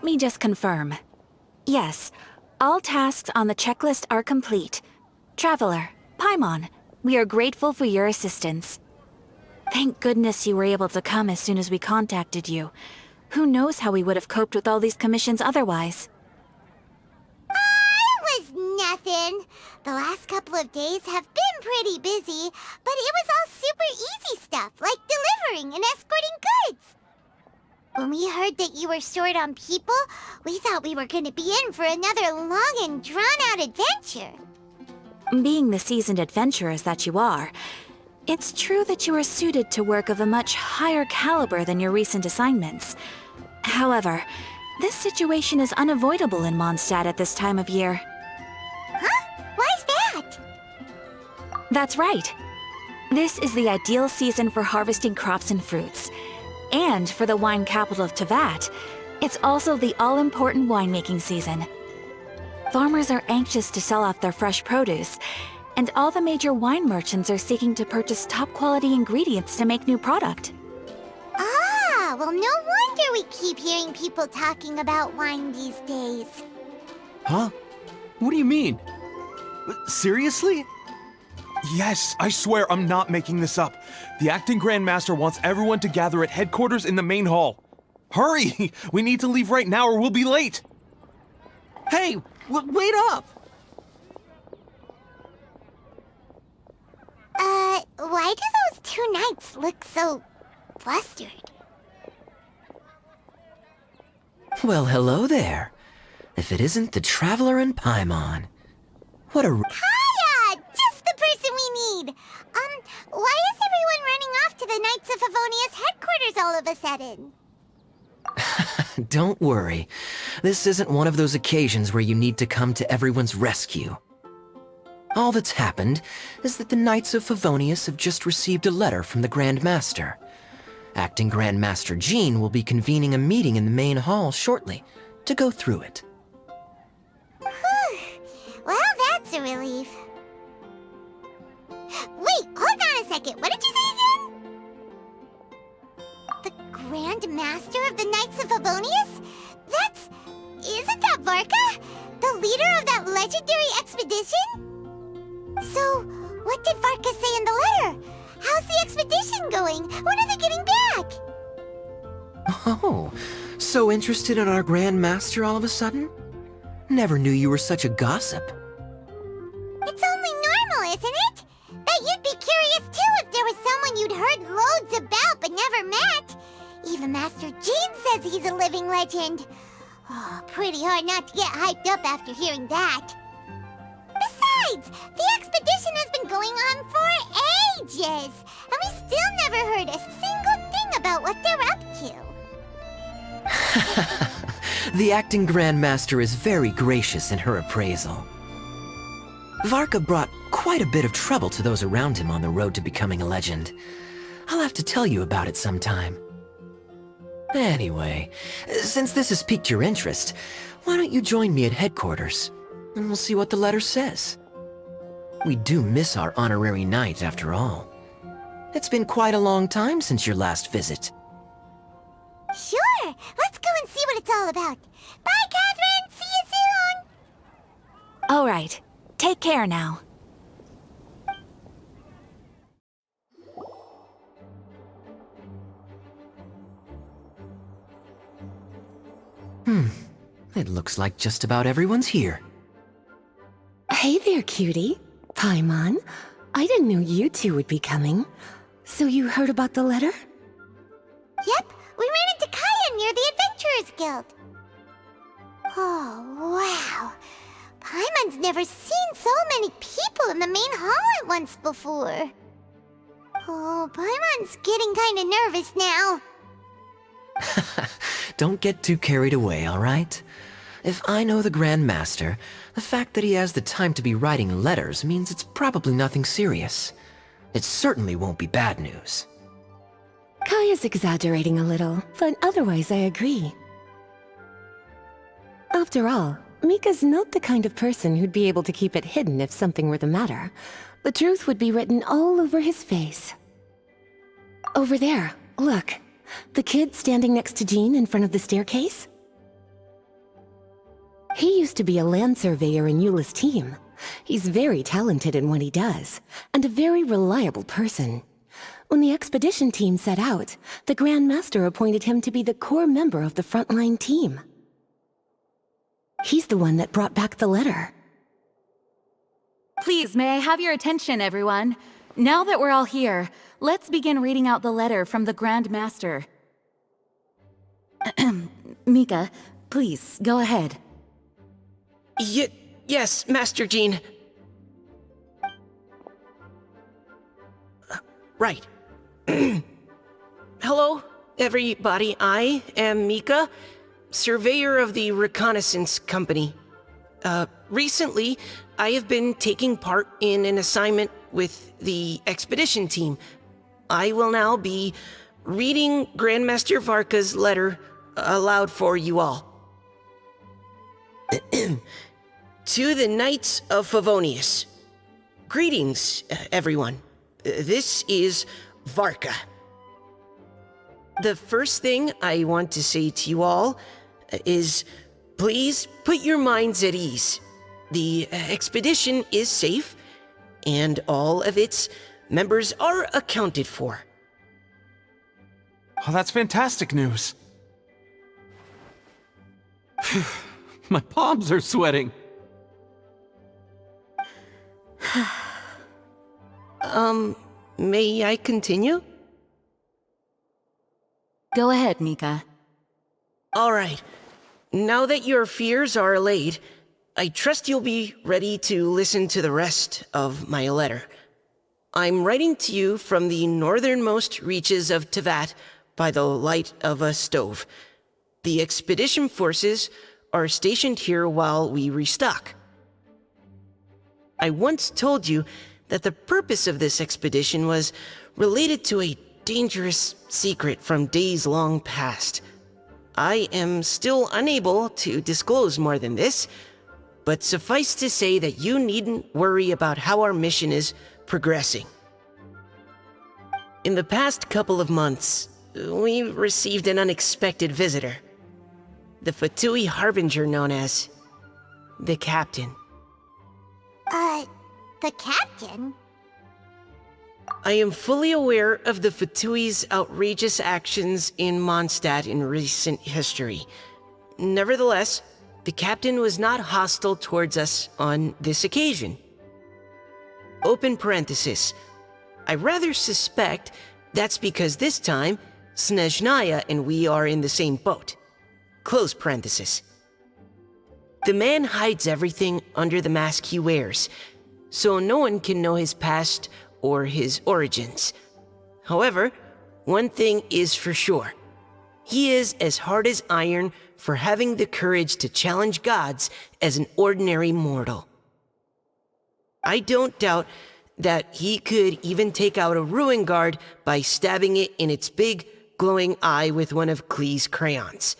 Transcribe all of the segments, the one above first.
Let me just confirm. Yes, all tasks on the checklist are complete. Traveler, Paimon, we are grateful for your assistance. Thank goodness you were able to come as soon as we contacted you. Who knows how we would have coped with all these commissions otherwise? It was nothing. The last couple of days have been pretty busy, but it was all super easy stuff, like delivering and escorting goods. When we heard that you were short on people, we thought we were going to be in for another long and drawn-out adventure. Being the seasoned adventurers that you are, it's true that you are suited to work of a much higher caliber than your recent assignments. However, this situation is unavoidable in Mondstadt at this time of year. Huh? Why's that? That's right. This is the ideal season for harvesting crops and fruits. And for the wine capital of Teyvat, it's also the all-important winemaking season. Farmers are anxious to sell off their fresh produce, and all the major wine merchants are seeking to purchase top-quality ingredients to make new product. Ah, well, no wonder we keep hearing people talking about wine these days. Huh? What do you mean? Seriously? Yes, I swear I'm not making this up. The acting Grand Master wants everyone to gather at headquarters in the main hall. Hurry! We need to leave right now or we'll be late! Hey, wait up! Why do those two knights look so flustered? Well, hello there. If it isn't the Traveler and Paimon. What a... Kaya! Just the person we need! Why is everyone running off to the Knights of Favonius headquarters all of a sudden? Don't worry. This isn't one of those occasions where you need to come to everyone's rescue. All that's happened is that the Knights of Favonius have just received a letter from the Grand Master. Acting Grand Master Jean will be convening a meeting in the main hall shortly to go through it. Well, that's a relief. Wait, hold on a second. What did you say again? The Grand Master of the Knights of Favonius? Isn't that Varka? The leader of that legendary expedition? So, what did Varka say in the letter? How's the expedition going? When are they getting back? Oh, so interested in our Grand Master all of a sudden? Never knew you were such a gossip. It's only normal, isn't it? That you'd be curious too if there was someone you'd heard loads about but never met. Even Master Jean says he's a living legend. Oh, pretty hard not to get hyped up after hearing that. Besides, the expedition has been going on for ages, and we still never heard a single thing about what they're up to. The acting Grand Master is very gracious in her appraisal. Varka brought quite a bit of trouble to those around him on the road to becoming a legend. I'll have to tell you about it sometime. Anyway, since this has piqued your interest, why don't you join me at headquarters, and we'll see what the letter says. We do miss our honorary knight, after all. It's been quite a long time since your last visit. Sure, let's go and see what it's all about. Bye, Catherine! See you soon! All right, take care now. It looks like just about everyone's here. Hey there, cutie. Paimon. I didn't know you two would be coming. So you heard about the letter? Yep, we ran into Kaya near the Adventurers Guild. Oh, wow. Paimon's never seen so many people in the main hall at once before. Oh, Paimon's getting kinda nervous now. Don't get too carried away, all right? If I know the Grand Master, the fact that he has the time to be writing letters means it's probably nothing serious. It certainly won't be bad news. Kaya's exaggerating a little, but otherwise I agree. After all, Mika's not the kind of person who'd be able to keep it hidden if something were the matter. The truth would be written all over his face. Over there, look. The kid standing next to Jean in front of the staircase? He used to be a land surveyor in Eula's team. He's very talented in what he does, and a very reliable person. When the expedition team set out, the Grand Master appointed him to be the core member of the frontline team. He's the one that brought back the letter. Please, may I have your attention, everyone? Now that we're all here, let's begin reading out the letter from the Grand Master. Mika, please, go ahead. Yes, Master Jean. Right. Hello, everybody. I am Mika, surveyor of the Reconnaissance Company. Recently, I have been taking part in an assignment with the expedition team. I will now be reading Grandmaster Varka's letter aloud for you all. To the Knights of Favonius. Greetings, everyone. This is Varka. The first thing I want to say to you all is, please put your minds at ease. The expedition is safe, and all of its members are accounted for. Oh, that's fantastic news. My palms are sweating. May I continue? Go ahead, Mika. All right. Now that your fears are allayed, I trust you'll be ready to listen to the rest of my letter. I'm writing to you from the northernmost reaches of Tevat by the light of a stove. The expedition forces are stationed here while we restock. I once told you that the purpose of this expedition was related to a dangerous secret from days long past. I am still unable to disclose more than this, but suffice to say that you needn't worry about how our mission is progressing. In the past couple of months, we received an unexpected visitor. The Fatui Harbinger known as the Captain. The captain? I am fully aware of the Fatui's outrageous actions in Mondstadt in recent history. Nevertheless, the captain was not hostile towards us on this occasion. Open parenthesis. I rather suspect that's because this time, Snezhnaya and we are in the same boat. Close parenthesis. The man hides everything under the mask he wears, so no one can know his past or his origins. However, one thing is for sure. He is as hard as iron for having the courage to challenge gods as an ordinary mortal. I don't doubt that he could even take out a ruin guard by stabbing it in its big, glowing eye with one of Klee's crayons.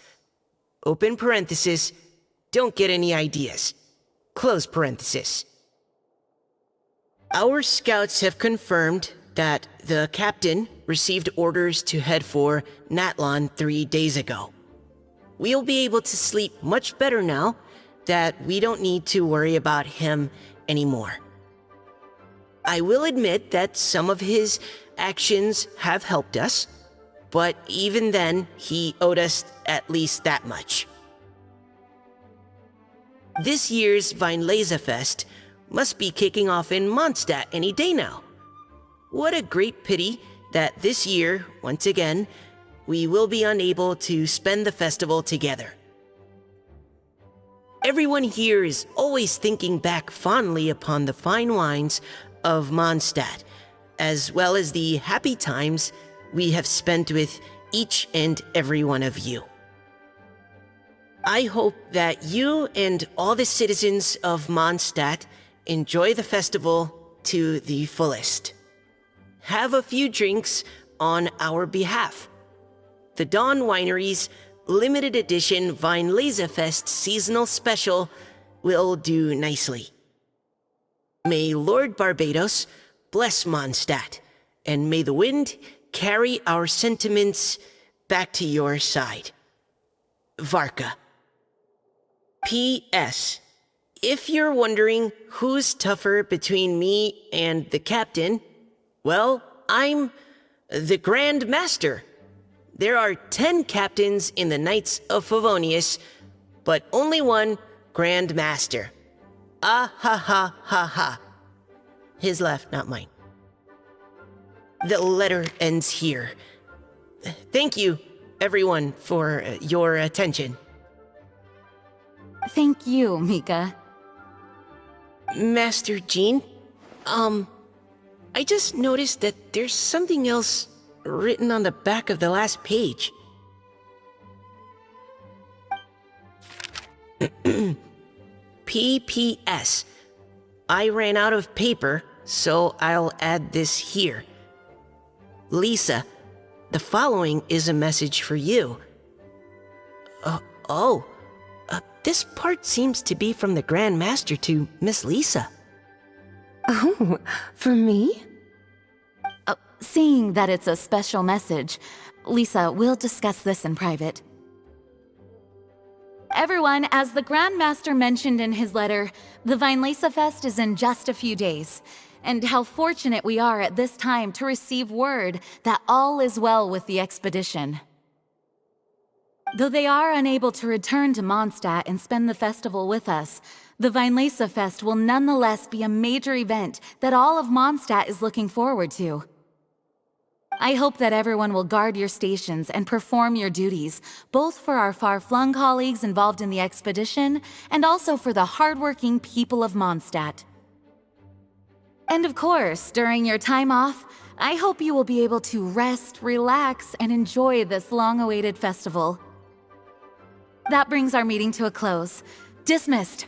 Open parenthesis, don't get any ideas. Close parenthesis. Our scouts have confirmed that the captain received orders to head for Natlon 3 days ago. We'll be able to sleep much better now that we don't need to worry about him anymore. I will admit that some of his actions have helped us, but even then, he owed us at least that much. This year's Weinlesefest must be kicking off in Mondstadt any day now. What a great pity that this year, once again, we will be unable to spend the festival together. Everyone here is always thinking back fondly upon the fine wines of Mondstadt, as well as the happy times we have spent with each and every one of you. I hope that you and all the citizens of Mondstadt enjoy the festival to the fullest. Have a few drinks on our behalf. The Dawn Winery's limited edition Weinlesefest seasonal special will do nicely. May Lord Barbados bless Mondstadt, and may the wind carry our sentiments back to your side. Varka. P.S. If you're wondering who's tougher between me and the captain, well, I'm the Grand Master. There are 10 captains in the Knights of Favonius, but only one Grand Master. Ah ha ha ha ha. His laugh, not mine. The letter ends here. Thank you, everyone, for your attention. Thank you, Mika. Master Jean, I just noticed that there's something else written on the back of the last page. P.P.S. I ran out of paper, so I'll add this here. Lisa, the following is a message for you. This part seems to be from the Grand Master to Miss Lisa. Oh, for me? Seeing that it's a special message, Lisa, we'll discuss this in private. Everyone, as the Grand Master mentioned in his letter, the Weinlese Fest is in just a few days. And how fortunate we are at this time to receive word that all is well with the expedition. Though they are unable to return to Mondstadt and spend the festival with us, the Weinlese Fest will nonetheless be a major event that all of Mondstadt is looking forward to. I hope that everyone will guard your stations and perform your duties, both for our far-flung colleagues involved in the expedition, and also for the hardworking people of Mondstadt. And of course, during your time off, I hope you will be able to rest, relax, and enjoy this long-awaited festival. That brings our meeting to a close. Dismissed.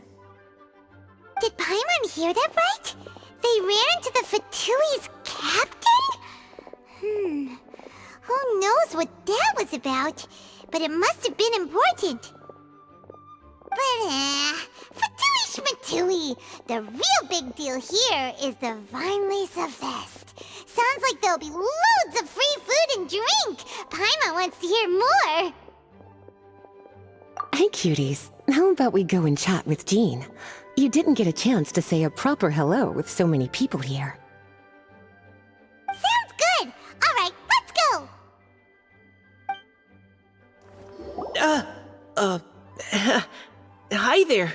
Did Paimon hear that right? They ran into the Fatui's captain? Who knows what that was about? But it must have been important. But Fatui Schmatui, the real big deal here is the Weinlese Fest. Sounds like there'll be loads of free food and drink. Paimon wants to hear more. Hey, cuties. How about we go and chat with Jean? You didn't get a chance to say a proper hello with so many people here. Sounds good. All right, let's go. Hi there.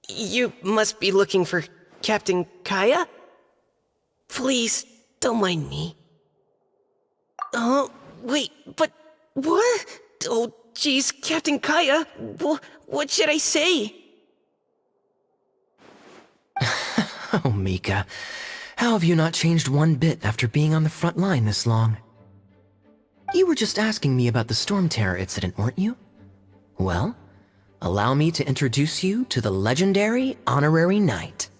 You must be looking for Captain Kaya? Please, don't mind me. Wait, but what? Oh, jeez, Captain Kaya, what should I say? Oh, Mika. How have you not changed one bit after being on the front line this long? You were just asking me about the Storm Terror incident, weren't you? Well, allow me to introduce you to the legendary Honorary Knight.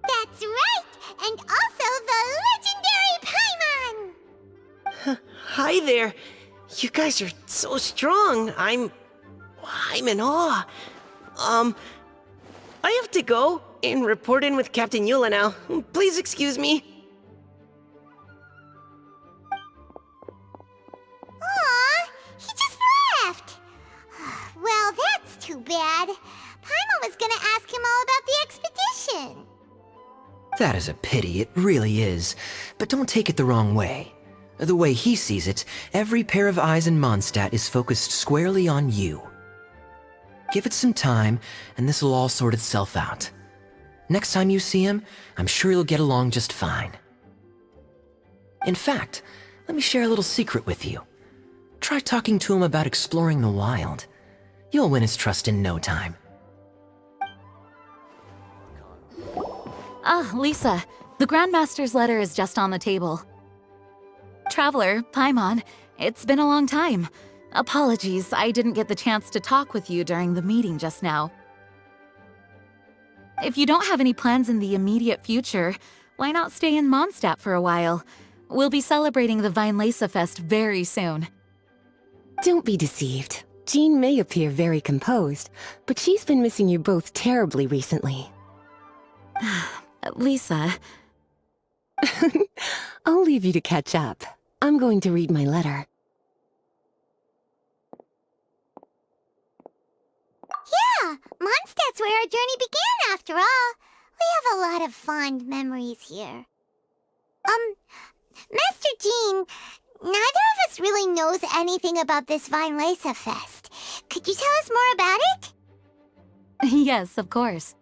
That's right, and also the legendary Paimon! Hi there. You guys are so strong. I'm in awe. I have to go and report in with Captain Eula now. Please excuse me. Aw, he just left. Well, that's too bad. Paimon was gonna ask him all about the expedition. That is a pity, it really is. But don't take it the wrong way. The way he sees it, every pair of eyes in Mondstadt is focused squarely on you. Give it some time, and this will all sort itself out. Next time you see him, I'm sure you'll get along just fine. In fact, let me share a little secret with you. Try talking to him about exploring the wild. You'll win his trust in no time. Ah, Lisa, the Grandmaster's letter is just on the table. Traveler, Paimon, it's been a long time. Apologies, I didn't get the chance to talk with you during the meeting just now. If you don't have any plans in the immediate future, why not stay in Mondstadt for a while? We'll be celebrating the Weinlese Fest very soon. Don't be deceived. Jean may appear very composed, but she's been missing you both terribly recently. Lisa... I'll leave you to catch up. I'm going to read my letter. Mondstadt's where our journey began, after all. We have a lot of fond memories here. Master Jean, neither of us really knows anything about this Weinlese Fest. Could you tell us more about it? Yes, of course.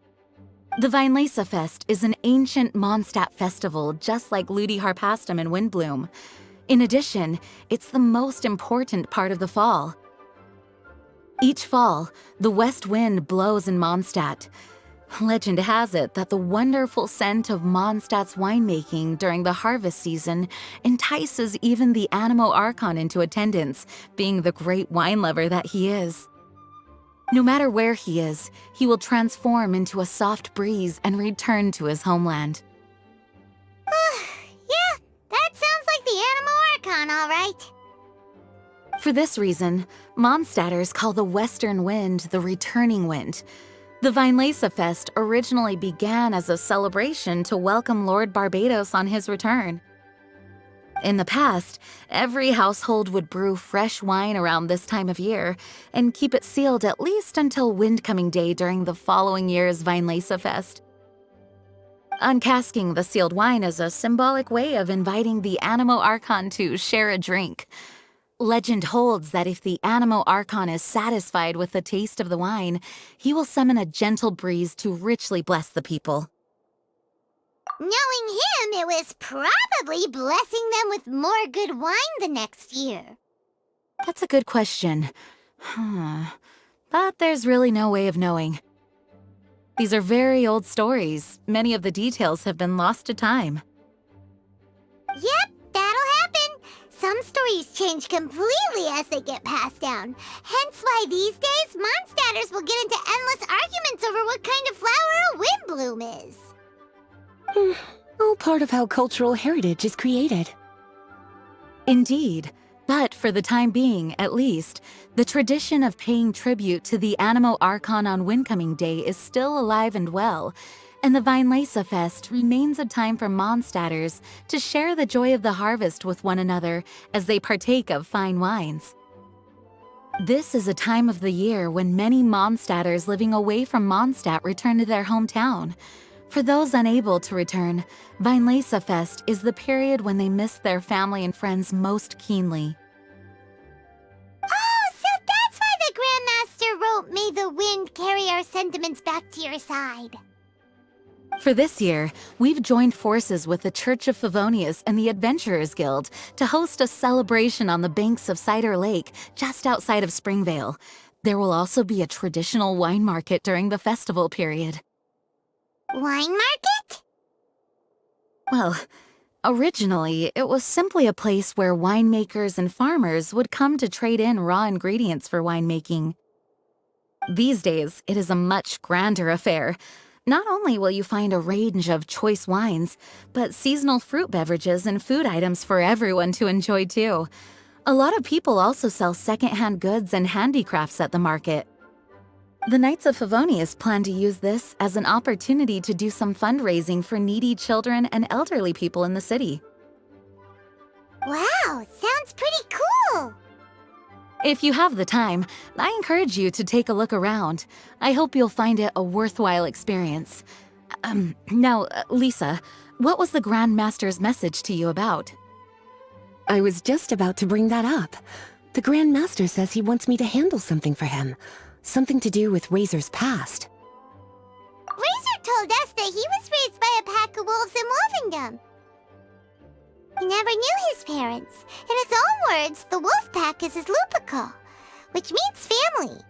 The Weinlese Fest is an ancient Mondstadt festival just like Ludi Harpastum and Windbloom. In addition, it's the most important part of the fall. Each fall, the west wind blows in Mondstadt. Legend has it that the wonderful scent of Mondstadt's winemaking during the harvest season entices even the Animo Archon into attendance, being the great wine lover that he is. No matter where he is, he will transform into a soft breeze and return to his homeland. Yeah, that sounds like the Animo Archon, all right. For this reason, Mondstadters call the western wind the returning wind. The Weinlese Fest originally began as a celebration to welcome Lord Barbados on his return. In the past, every household would brew fresh wine around this time of year and keep it sealed at least until Windcoming Day during the following year's Weinlese Fest. Uncasking the sealed wine is a symbolic way of inviting the Animo Archon to share a drink. Legend holds that if the Animo Archon is satisfied with the taste of the wine, he will summon a gentle breeze to richly bless the people. Knowing him, it was probably blessing them with more good wine the next year. That's a good question. But there's really no way of knowing. These are very old stories. Many of the details have been lost to time. Yep, that'll happen. Some stories change completely as they get passed down. Hence why these days, Mondstadters will get into endless arguments over what kind of flower a windbloom is. All part of how cultural heritage is created. Indeed. But for the time being, at least, the tradition of paying tribute to the Animo Archon on Windcoming Day is still alive and well, and the Weinlese Fest remains a time for Mondstadters to share the joy of the harvest with one another as they partake of fine wines. This is a time of the year when many Mondstadters living away from Mondstadt return to their hometown. For those unable to return, Weinlese Fest is the period when they miss their family and friends most keenly. Oh, so that's why the Grandmaster wrote, "May the wind carry our sentiments back to your side." For this year, we've joined forces with the Church of Favonius and the Adventurers Guild to host a celebration on the banks of Cider Lake just outside of Springvale. There will also be a traditional wine market during the festival period. Wine market? Well, originally, it was simply a place where winemakers and farmers would come to trade in raw ingredients for winemaking. These days, it is a much grander affair. Not only will you find a range of choice wines, but seasonal fruit beverages and food items for everyone to enjoy too. A lot of people also sell secondhand goods and handicrafts at the market. The Knights of Favonius plan to use this as an opportunity to do some fundraising for needy children and elderly people in the city. Wow, sounds pretty cool. If you have the time, I encourage you to take a look around. I hope you'll find it a worthwhile experience. Now, Lisa, what was the Grand Master's message to you about? I was just about to bring that up. The Grand Master says he wants me to handle something for him. Something to do with Razor's past. Razor told us that he was raised by a pack of wolves in Wolvendom. He never knew his parents. In his own words, the wolf pack is his lupical, which means family.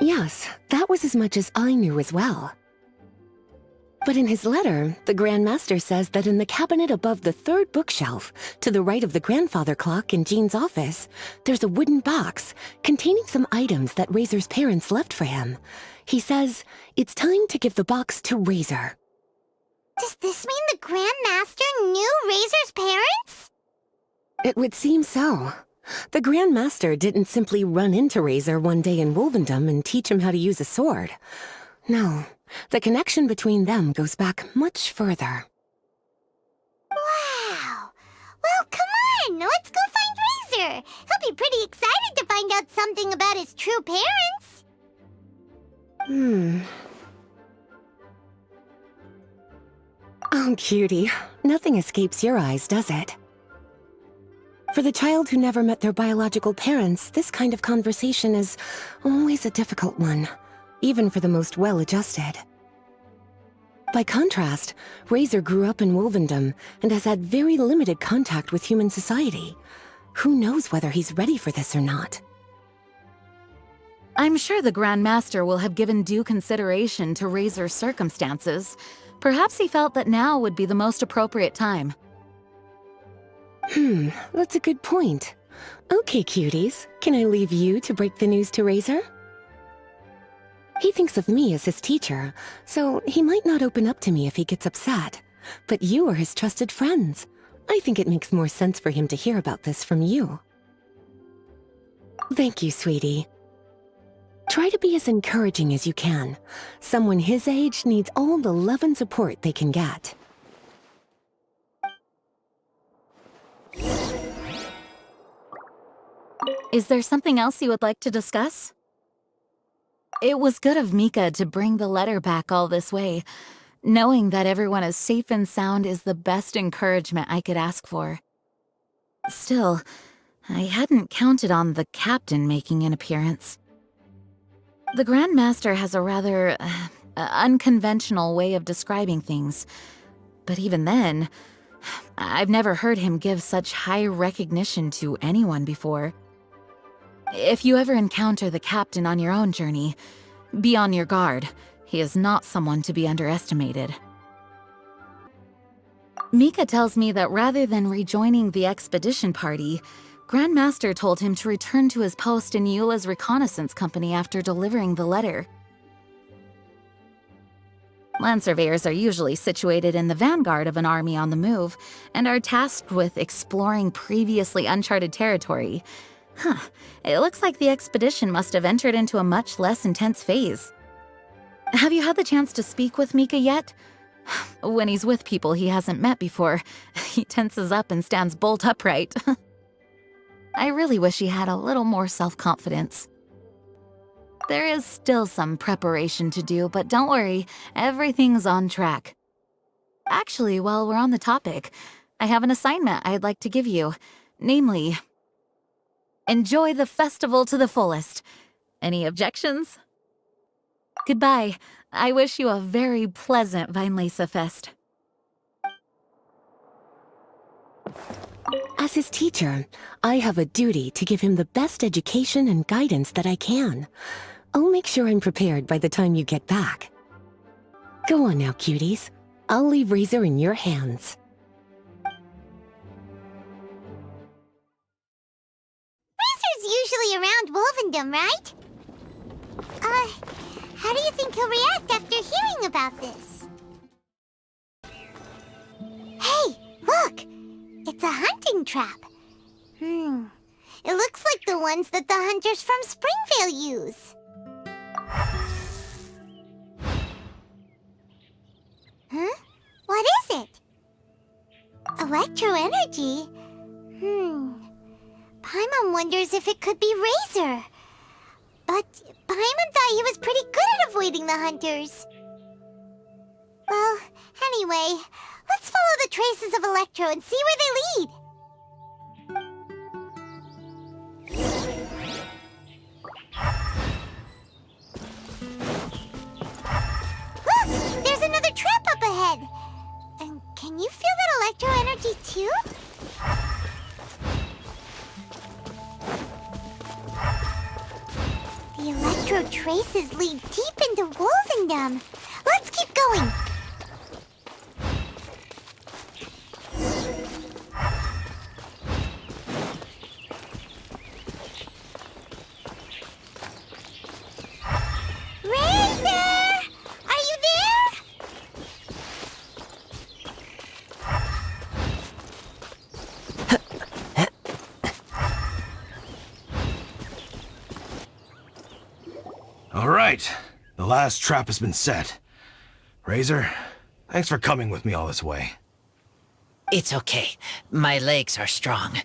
Yes, that was as much as I knew as well. But in his letter, the Grand Master says that in the cabinet above the third bookshelf, to the right of the grandfather clock in Jean's office, there's a wooden box containing some items that Razor's parents left for him. He says it's time to give the box to Razor. Does this mean the Grand Master knew Razor's parents? It would seem so. The Grand Master didn't simply run into Razor one day in Wolvendom and teach him how to use a sword. No, the connection between them goes back much further. Wow! Well, come on! Let's go find Razor! He'll be pretty excited to find out something about his true parents! Oh, cutie. Nothing escapes your eyes, does it? For the child who never met their biological parents, this kind of conversation is always a difficult one, even for the most well-adjusted. By contrast, Razor grew up in Wolvendom and has had very limited contact with human society. Who knows whether he's ready for this or not? I'm sure the Grand Master will have given due consideration to Razor's circumstances. Perhaps he felt that now would be the most appropriate time. That's a good point. Okay, cuties, can I leave you to break the news to Razor? He thinks of me as his teacher, so he might not open up to me if he gets upset. But you are his trusted friends. I think it makes more sense for him to hear about this from you. Thank you, sweetie. Try to be as encouraging as you can. Someone his age needs all the love and support they can get. Is there something else you would like to discuss? It was good of Mika to bring the letter back all this way. Knowing that everyone is safe and sound is the best encouragement I could ask for. Still, I hadn't counted on the captain making an appearance. The Grand Master has a rather unconventional way of describing things. But even then, I've never heard him give such high recognition to anyone before. If you ever encounter the captain on your own journey, be on your guard. He is not someone to be underestimated. Mika tells me that rather than rejoining the expedition party, Grand Master told him to return to his post in Eula's reconnaissance company after delivering the letter. Land surveyors are usually situated in the vanguard of an army on the move, and are tasked with exploring previously uncharted territory. It looks like the expedition must have entered into a much less intense phase. Have you had the chance to speak with Mika yet? When he's with people he hasn't met before, he tenses up and stands bolt upright. I really wish he had a little more self-confidence. There is still some preparation to do, but don't worry, everything's on track. Actually, while we're on the topic, I have an assignment I'd like to give you. Namely, enjoy the festival to the fullest. Any objections? Goodbye. I wish you a very pleasant Vinelesa Fest. As his teacher, I have a duty to give him the best education and guidance that I can. I'll make sure I'm prepared by the time you get back. Go on now, cuties. I'll leave Razor in your hands. Razor's usually around Wolvendom, right? How do you think he'll react after hearing about this? Hey, look! It's a hunting trap. It looks like the ones that the hunters from Springvale use. Huh? What is it? Electro energy? Paimon wonders if it could be Razor. But Paimon thought he was pretty good at avoiding the hunters. Well, anyway, let's follow the traces of Electro and see where they lead. Look! There's another trap up ahead! And can you feel that Electro energy too? The Electro traces lead deep into Wolvendom. Let's keep going! All right, the last trap has been set. Razor, thanks for coming with me all this way. It's okay. My legs are strong.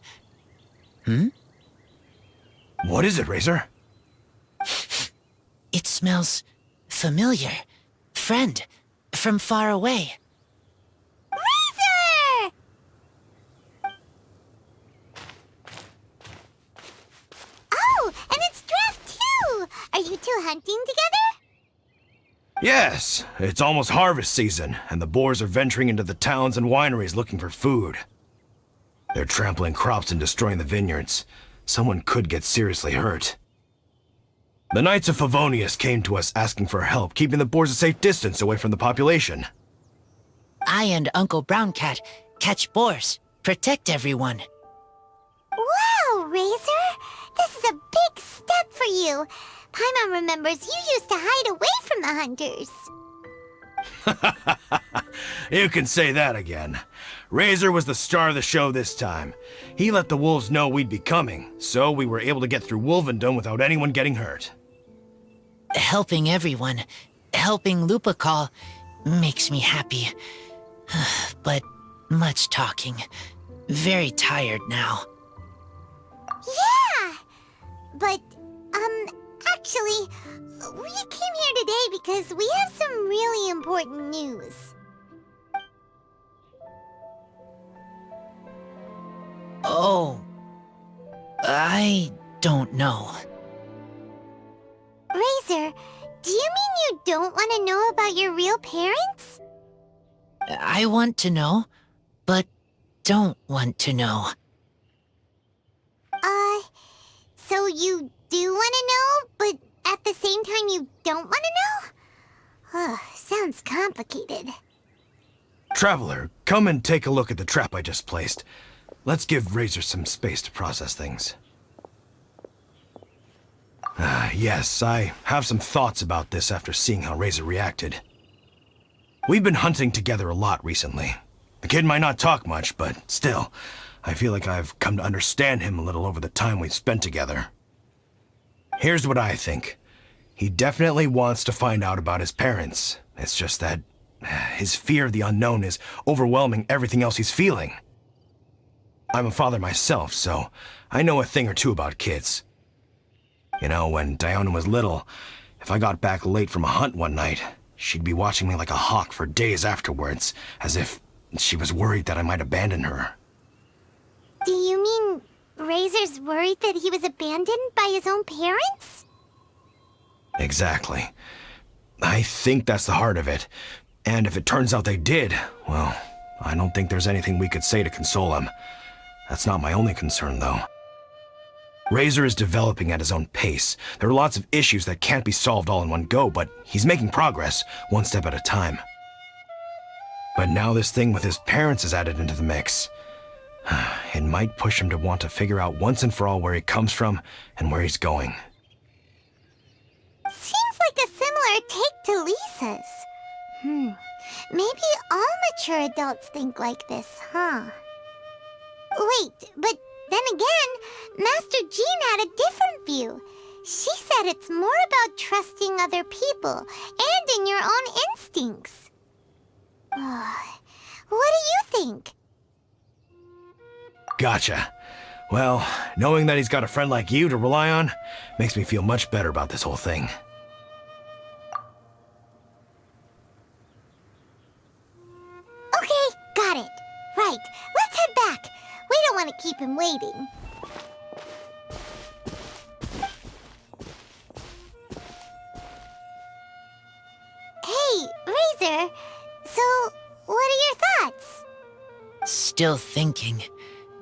What is it, Razor? It smells familiar. Friend. From far away. Razor! Oh, and it's Draft too! Are you two hunting together? Yes, it's almost harvest season, and the boars are venturing into the towns and wineries looking for food. They're trampling crops and destroying the vineyards. Someone could get seriously hurt. The Knights of Favonius came to us asking for help, keeping the boars a safe distance away from the population. I and Uncle Brown Cat catch boars, protect everyone. Wow, Razor! This is a big step for you. Paimon remembers you used to hide away from the hunters. You can say that again. Razor was the star of the show this time. He let the wolves know we'd be coming, so we were able to get through Wolvendom without anyone getting hurt. Helping everyone, helping Lupercal, makes me happy. But much talking. Very tired now. Yeah! But, actually, we came here today because we have some really important news. Oh, I don't know. Razor, do you mean you don't want to know about your real parents? I want to know, but don't want to know. So you do want to know, but at the same time you don't want to know? Sounds complicated. Traveler, come and take a look at the trap I just placed. Let's give Razor some space to process things. Yes, I have some thoughts about this after seeing how Razor reacted. We've been hunting together a lot recently. The kid might not talk much, but still, I feel like I've come to understand him a little over the time we've spent together. Here's what I think. He definitely wants to find out about his parents. It's just that his fear of the unknown is overwhelming everything else he's feeling. I'm a father myself, so I know a thing or two about kids. You know, when Diona was little, if I got back late from a hunt one night, she'd be watching me like a hawk for days afterwards, as if she was worried that I might abandon her. Do you mean Razor's worried that he was abandoned by his own parents? Exactly. I think that's the heart of it. And if it turns out they did, well, I don't think there's anything we could say to console him. That's not my only concern, though. Razor is developing at his own pace. There are lots of issues that can't be solved all in one go, but he's making progress, one step at a time. But now this thing with his parents is added into the mix. It might push him to want to figure out once and for all where he comes from and where he's going. Seems like a similar take to Lisa's. Maybe all mature adults think like this, huh? Wait, but then again, Master Jean had a different view. She said it's more about trusting other people and in your own instincts. What do you think? Gotcha. Well, knowing that he's got a friend like you to rely on makes me feel much better about this whole thing. Okay, got it. Right, let's head back. We don't want to keep him waiting. Hey, Razor. So, what are your thoughts? Still thinking.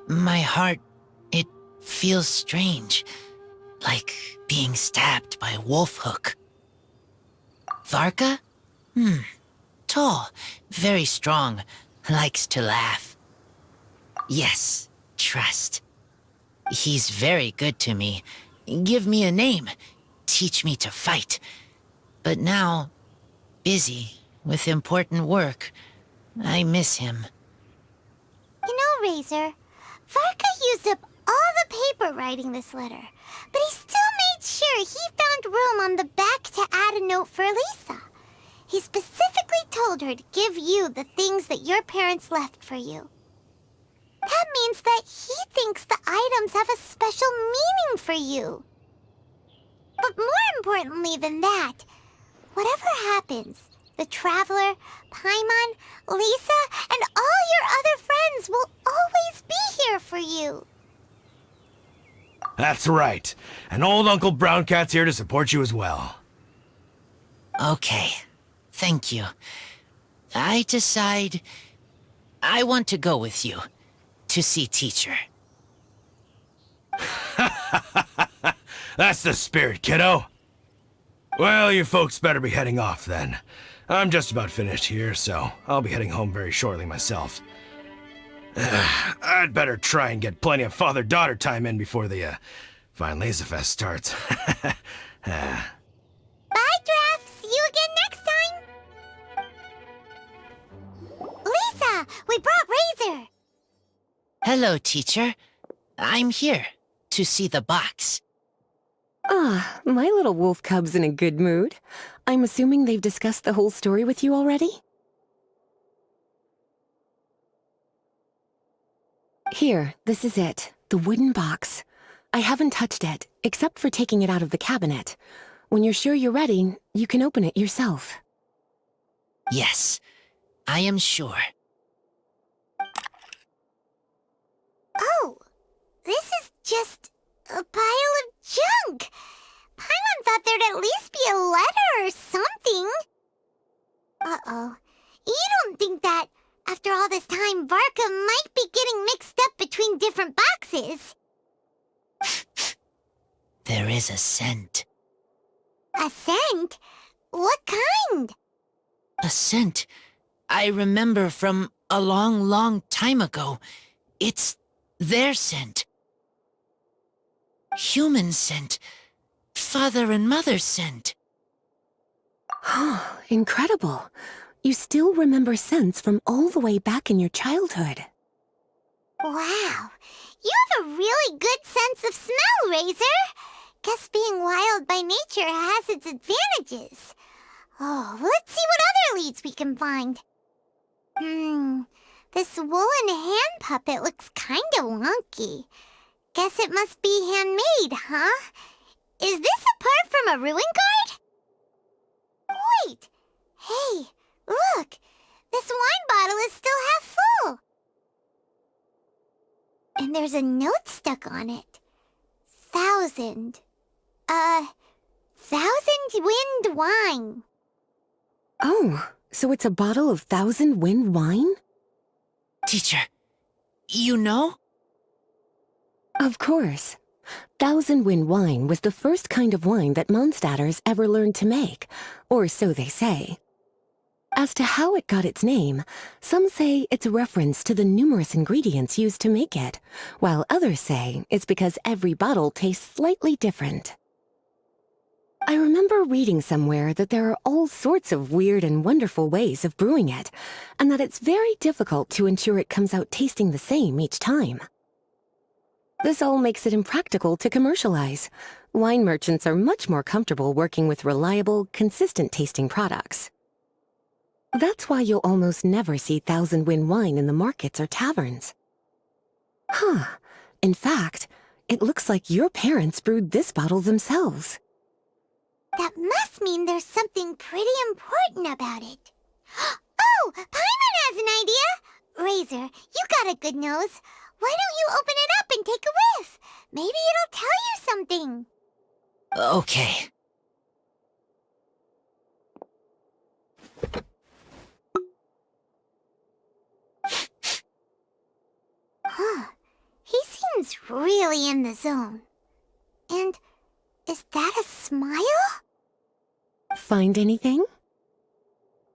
My heart, it feels strange. Like being stabbed by a wolf hook. Varka? Tall, very strong, likes to laugh. Yes, trust. He's very good to me. Give me a name. Teach me to fight. But now, busy with important work. I miss him. You know, Razor, Varka used up all the paper writing this letter, but he still made sure he found room on the back to add a note for Lisa. He specifically told her to give you the things that your parents left for you. That means that he thinks the items have a special meaning for you. But more importantly than that, whatever happens, the Traveler, Paimon, Lisa, and all your other friends will always be here for you. That's right. And old Uncle Brown Cat's here to support you as well. Okay, thank you. I decide I want to go with you to see Teacher. That's the spirit, kiddo. Well, you folks better be heading off then. I'm just about finished here, so I'll be heading home very shortly myself. I'd better try and get plenty of father-daughter time in before the fine Laserfest starts. Bye, Draf. See you again next time. Lisa, we brought Razor. Hello, Teacher. I'm here to see the box. Ah, my little wolf cub's in a good mood. I'm assuming they've discussed the whole story with you already? Here, this is it. The wooden box. I haven't touched it, except for taking it out of the cabinet. When you're sure you're ready, you can open it yourself. Yes, I am sure. Oh, this is just a pile of junk. Paimon thought there'd at least be a letter or something. Uh-oh. You don't think that, after all this time, Varka might be getting mixed up between different boxes? There is a scent. A scent? What kind? A scent I remember from a long, long time ago. It's their scent. Human scent. Father and mother scent. Incredible. You still remember scents from all the way back in your childhood. Wow. You have a really good sense of smell, Razor. Guess being wild by nature has its advantages. Oh, let's see what other leads we can find. This woolen hand puppet looks kinda wonky. Guess it must be handmade, huh? Is this a part from a ruin guard? Wait! Hey, look! This wine bottle is still half full! And there's a note stuck on it. 1,000. 1,000 wind wine. Oh, so it's a bottle of 1,000 wind wine? Teacher, you know? Of course. 1,000 wind wine was the first kind of wine that Mondstadters ever learned to make, or so they say. As to how it got its name, some say it's a reference to the numerous ingredients used to make it, while others say it's because every bottle tastes slightly different. I remember reading somewhere that there are all sorts of weird and wonderful ways of brewing it, and that it's very difficult to ensure it comes out tasting the same each time. This all makes it impractical to commercialize. Wine merchants are much more comfortable working with reliable, consistent-tasting products. That's why you'll almost never see 1,000 wind wine in the markets or taverns. In fact, it looks like your parents brewed this bottle themselves. That must mean there's something pretty important about it. Oh, Paimon has an idea! Razor, you got a good nose. Why don't you open it up and take a whiff? Maybe it'll tell you something. Okay. He seems really in the zone. And is that a smile? Find anything?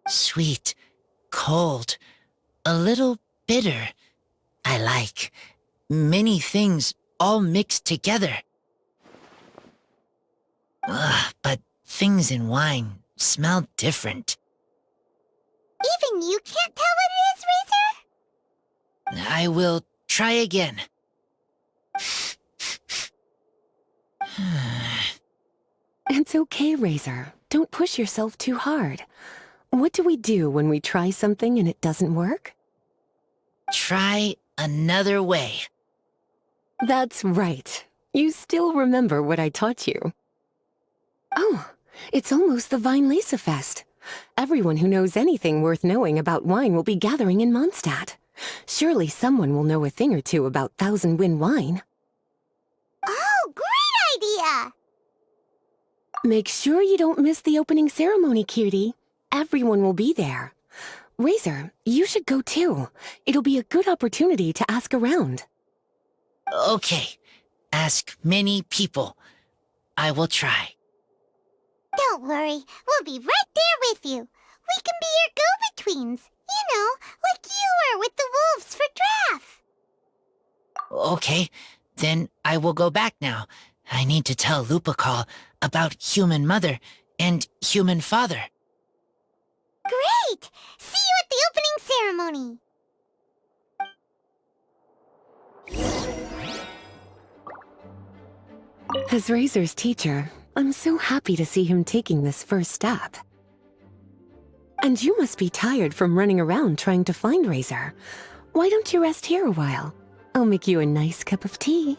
Sweet, cold, a little bitter. I like many things all mixed together. But things in wine smell different. Even you can't tell what it is, Razor? I will try again. It's okay, Razor. Don't push yourself too hard. What do we do when we try something and it doesn't work? Try another way. That's right. You still remember what I taught you. Oh, It's almost the Weinlese Fest. Everyone who knows anything worth knowing about wine will be gathering in Mondstadt. Surely someone will know a thing or two about Thousand Wind wine. Oh, great idea! Make sure you don't miss the opening ceremony, cutie. Everyone will be there. Razor, you should go too. It'll be a good opportunity to ask around. Okay. Ask many people. I will try. Don't worry, we'll be right there with you. We can be your go-betweens. You know, like you were with the wolves for Draff. Okay, then I will go back now. I need to tell Lupercal about Human Mother and Human Father. Great! See you at the opening ceremony. As Razor's teacher, I'm so happy to see him taking this first step. And you must be tired from running around trying to find Razor. Why don't you rest here a while? I'll make you a nice cup of tea.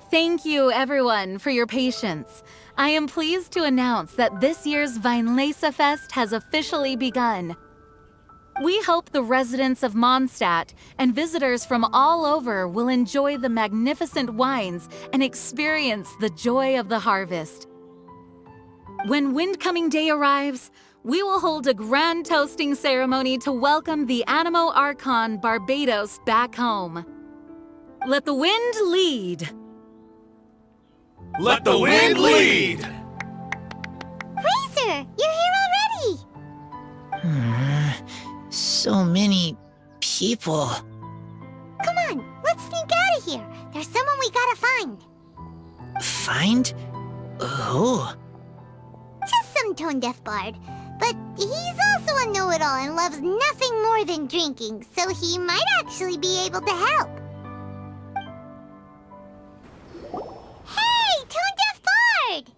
Thank you, everyone, for your patience. I am pleased to announce that this year's Weinlese Fest has officially begun. We hope the residents of Mondstadt and visitors from all over will enjoy the magnificent wines and experience the joy of the harvest. When Windcoming Day arrives, we will hold a grand toasting ceremony to welcome the Animo Archon Barbados back home. Let the wind lead! Let the wind lead! Razor, you're here already! So many people. Come on, let's sneak out of here. There's someone we gotta find. Find? Who? Just some tone-deaf bard. But he's also a know-it-all and loves nothing more than drinking, so he might actually be able to help. Hey, tone-deaf bard!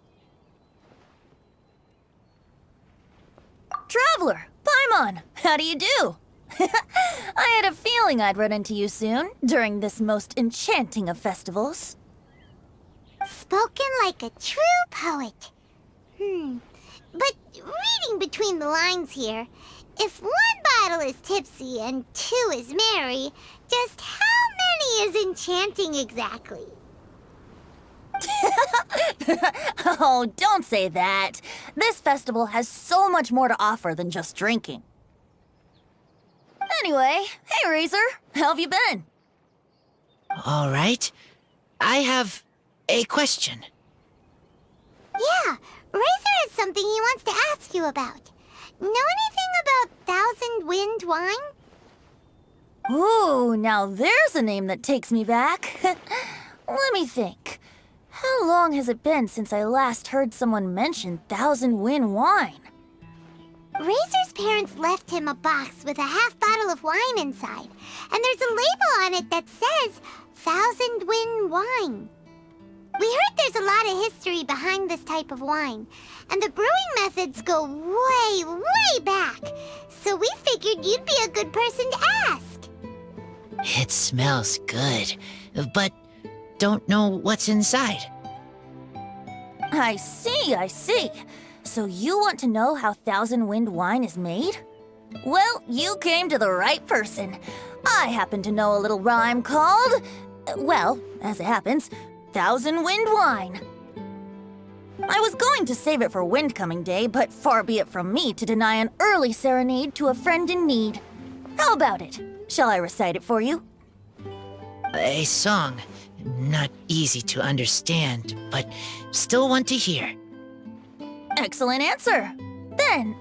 Traveler, Paimon, how do you do? I had a feeling I'd run into you soon, during this most enchanting of festivals. Spoken like a true poet. But reading between the lines here, if one bottle is tipsy and two is merry, just how many is enchanting exactly? Oh, don't say that. This festival has so much more to offer than just drinking. Anyway, hey Razor, how have you been? All right. I have a question. Yeah, Razor has something he wants to ask you about. Know anything about Thousand Wind wine? Ooh, now there's a name that takes me back. Let me think. How long has it been since I last heard someone mention Thousand Wind wine? Razor's parents left him a box with a half bottle of wine inside, and there's a label on it that says Thousand Wind wine. We heard there's a lot of history behind this type of wine, and the brewing methods go way, way back, so we figured you'd be a good person to ask. It smells good, but don't know what's inside. I see. So you want to know how Thousand Wind wine is made? Well, you came to the right person. I happen to know a little rhyme called, well, as it happens, Thousand Wind wine. I was going to save it for Windcoming Day, but far be it from me to deny an early serenade to a friend in need. How about it? Shall I recite it for you? A song. Not easy to understand, but still want to hear. Excellent answer. Then,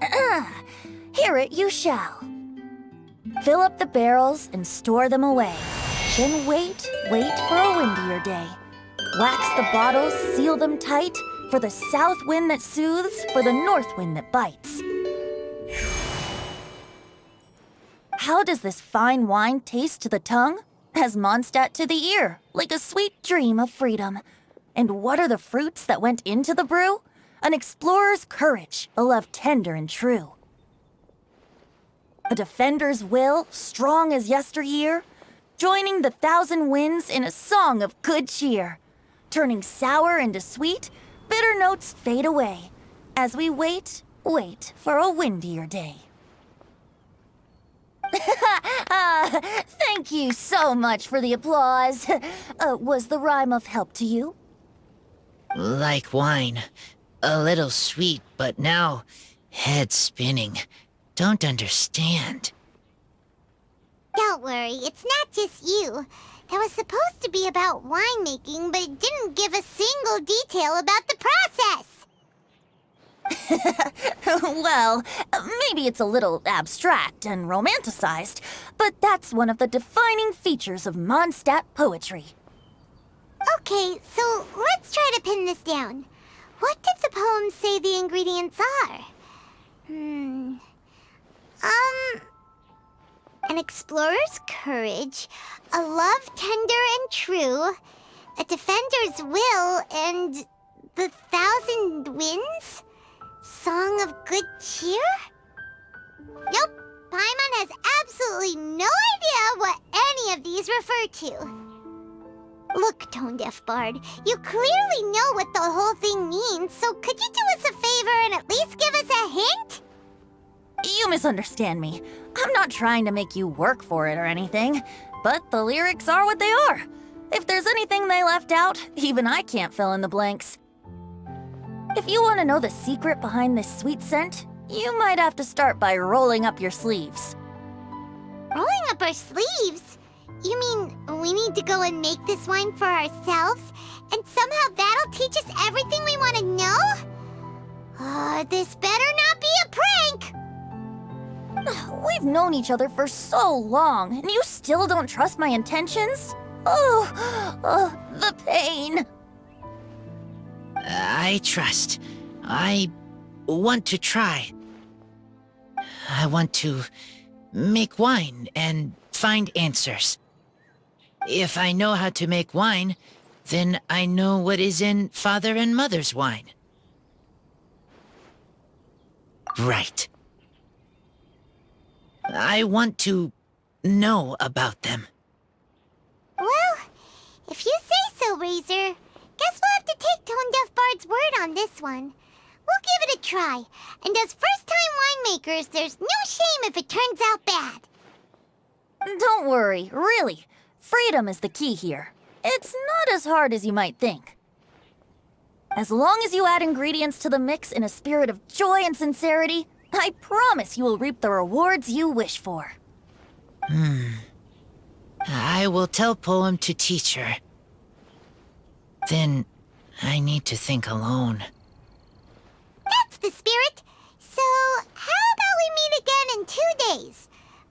hear it you shall. Fill up the barrels and store them away. Then wait for a windier day. Wax the bottles, seal them tight, for the south wind that soothes, for the north wind that bites. How does this fine wine taste to the tongue? As Mondstadt to the ear, like a sweet dream of freedom. And what are the fruits that went into the brew? An explorer's courage, a love tender and true. A defender's will, strong as yesteryear, joining the 1,000 winds in a song of good cheer, turning sour into sweet, bitter notes fade away, as we wait for a windier day. Thank you so much for the applause. Was the rhyme of help to you? Like wine. A little sweet, but now head spinning. Don't understand. Don't worry, it's not just you. That was supposed to be about winemaking, but it didn't give a single detail about the process. Well, maybe it's a little abstract and romanticized, but that's one of the defining features of Mondstadt poetry. Okay, so let's try to pin this down. What did the poem say the ingredients are? An explorer's courage, a love tender and true, a defender's will, and the 1,000 winds? Song of good cheer? Nope, Paimon has absolutely no idea what any of these refer to. Look, Tone-Deaf Bard, you clearly know what the whole thing means, so could you do us a favor and at least give us a hint? You misunderstand me. I'm not trying to make you work for it or anything, but the lyrics are what they are. If there's anything they left out, even I can't fill in the blanks. If you want to know the secret behind this sweet scent, you might have to start by rolling up your sleeves. Rolling up our sleeves? You mean we need to go and make this wine for ourselves, and somehow that'll teach us everything we want to know? This better not be a prank! We've known each other for so long, and you still don't trust my intentions? Oh, the pain. I trust. I want to try. I want to make wine and find answers. If I know how to make wine, then I know what is in Father and Mother's wine. Right. I want to know about them. Well, if you say so, Razor. Guess we'll have to take Tone-Deaf Bard's word on this one. We'll give it a try, and as first-time winemakers, there's no shame if it turns out bad. Don't worry, really. Freedom is the key here. It's not as hard as you might think. As long as you add ingredients to the mix in a spirit of joy and sincerity, I promise you will reap the rewards you wish for. I will tell poem to teacher. Then I need to think alone. That's the spirit. So, how about we meet again in 2 days?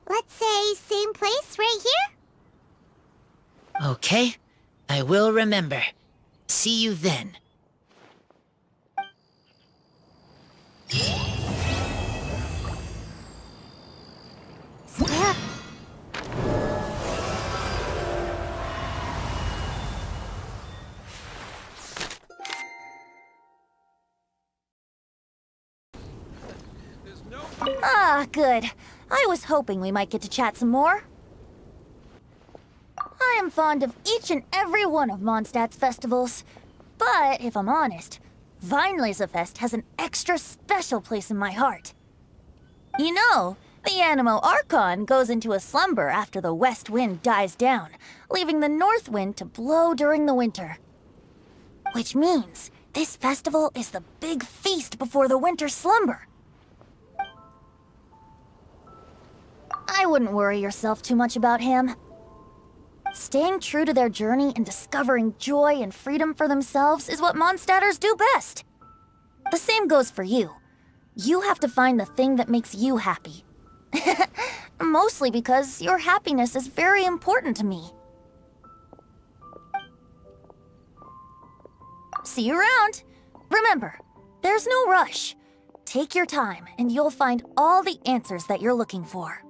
Let's say same place right here? Okay, I will remember. See you then. Skip. Ah, good. I was hoping we might get to chat some more. I am fond of each and every one of Mondstadt's festivals. But, if I'm honest, Weinlesefest has an extra special place in my heart. You know, the Animo Archon goes into a slumber after the west wind dies down, leaving the north wind to blow during the winter. Which means this festival is the big feast before the winter slumber. I wouldn't worry yourself too much about him. Staying true to their journey and discovering joy and freedom for themselves is what Mondstadters do best. The same goes for you. You have to find the thing that makes you happy. Mostly because your happiness is very important to me. See you around. Remember, there's no rush. Take your time and you'll find all the answers that you're looking for.